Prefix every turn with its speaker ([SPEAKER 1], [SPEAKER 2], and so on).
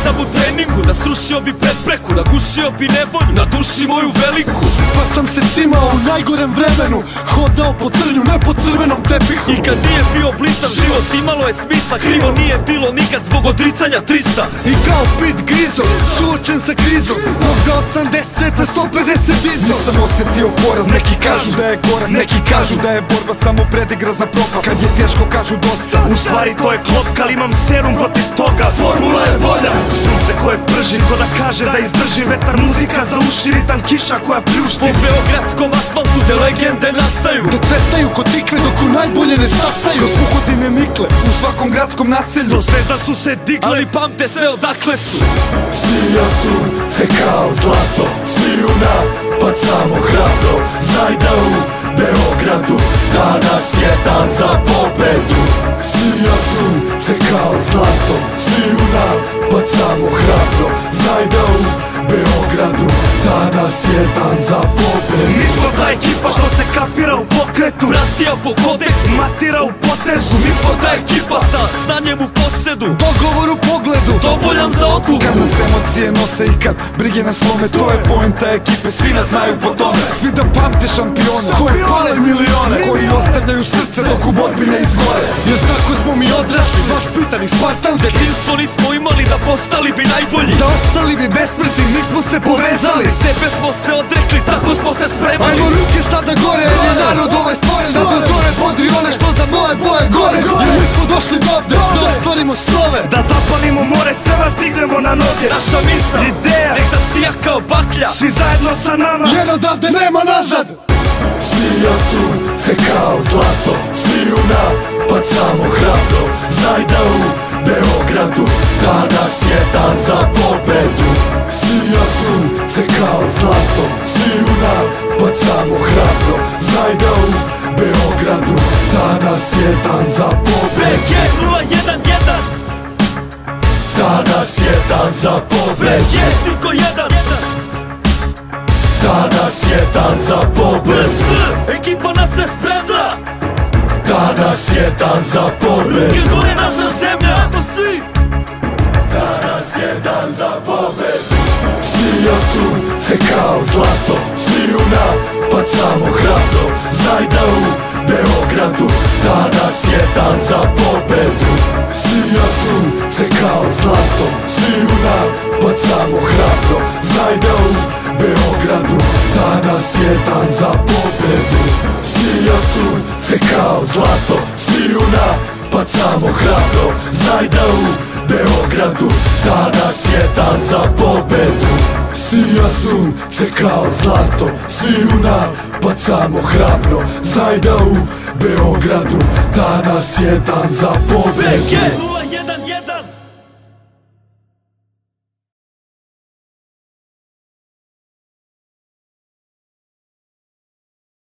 [SPEAKER 1] sam u treningu, da srušio bi prepreku, nagušio bi nevolju na duši moju veliku.
[SPEAKER 2] Pa sam se cimao u najgorem vremenu, hodao po trnju, ne po crvenom tepihu.
[SPEAKER 1] I kad nije bio blistav život, imalo je smisla, krivo nije bilo nikad zbog odricanja 300.
[SPEAKER 2] I kao Pit Grizo, suočen sa krizom, mogao 80 na 150 dizo.
[SPEAKER 3] Nisam osjetio poraz, neki kažu da je gorak, neki kažu da je borba samo predigra za propast. Kad je teško kažu dosta,
[SPEAKER 4] u stvari to je klopka, ali imam serum protiv toga. Formula je volja, sunce koje prži, ko da kaže da izdrži vetar, muzika za uši, ritam kiša koja pljušti.
[SPEAKER 1] Po beogradskom asfaltu te legende nastaju,
[SPEAKER 2] da cvetaju ko tikve dok u najbolje ne stasaju.
[SPEAKER 3] Kroz puhodine nikle u svakom gradskom naselju,
[SPEAKER 4] do zvezda su se digle,
[SPEAKER 1] ali pamte sve odakle su.
[SPEAKER 5] Sija sunce kao zlato, sviju napad samo hrabro. Znaj da u Beogradu danas je dan za pobedu. Sija sunce kao zlato, sviju napad samo hrabro. Znaj da u Beogradu danas je dan za pobedu.
[SPEAKER 4] Mi smo ta ekipa što se kapira u pokretu,
[SPEAKER 1] Bratija po kodeksu,
[SPEAKER 4] matira u potezu.
[SPEAKER 1] mi smo ta ekipa sa znanjem u posedu,
[SPEAKER 2] dogovor u pogledu,
[SPEAKER 1] dovoljan za odluku.
[SPEAKER 3] kad nas emocije nose i kad brige nas slome, to je poenta ekipe, svi nas znaju po tome. Svi da pamte šampione,
[SPEAKER 2] koji pale milione,
[SPEAKER 3] koji ostavljaju srce dok u borbi ne izgore.
[SPEAKER 2] jer tako smo mi odrasli, baš pitani spartanski.
[SPEAKER 1] Detinstvo nismo imali da postali bi najbolji,
[SPEAKER 2] Da ostali bi besmrtni, mi smo se povezali.
[SPEAKER 1] sebe smo se odrekli, tako smo se spremali.
[SPEAKER 2] Ajmo ruke sada gore, jer je narod ovaj stvoren. Sad do zore podri one što za moje boje gore. Jer mi smo došli dovde, da ostvarimo snove,
[SPEAKER 4] Da zapalimo more, sve vas dignemo na noge.
[SPEAKER 1] Naša misao,
[SPEAKER 4] ideja,
[SPEAKER 1] nek zasija kao baklja,
[SPEAKER 4] svi zajedno sa nama,
[SPEAKER 2] jer odavde nema nazad.
[SPEAKER 5] Sija sunce kao zlato, sviju napad samo hrabro. Znaj da u Beogradu danas je dan za pobedu. Sija sunce kao zlato, sviju napad samo hrabro. Znaj da u Beogradu danas je dan za pobedu.
[SPEAKER 1] BG 011,
[SPEAKER 5] Danas je dan za pobedu.
[SPEAKER 1] BG 5-1,
[SPEAKER 5] Danas je dan za pobedu.
[SPEAKER 1] BS, ekipa nas se spreda.
[SPEAKER 5] Danas je dan za pobedu.
[SPEAKER 1] Kako je naša zemlja, to si.
[SPEAKER 5] Danas je dan za pobedu. Sija sunce kao zlato, sviju napad samo hrabro. Znaj da u Beogradu danas je dan za pobedu. Sija sunce kao zlato, sviju napad samo hrabro. Znaj da u Beogradu danas je dan za pobedu. Sija sunce kao zlato, sviju napad samo hrabro. Znaj da u Beogradu danas je dan za pobedu. Sija sunce kao zlato, sviju napad samo hrabro. Znaj da u Beogradu danas je dan za pobedu.
[SPEAKER 1] BG 011.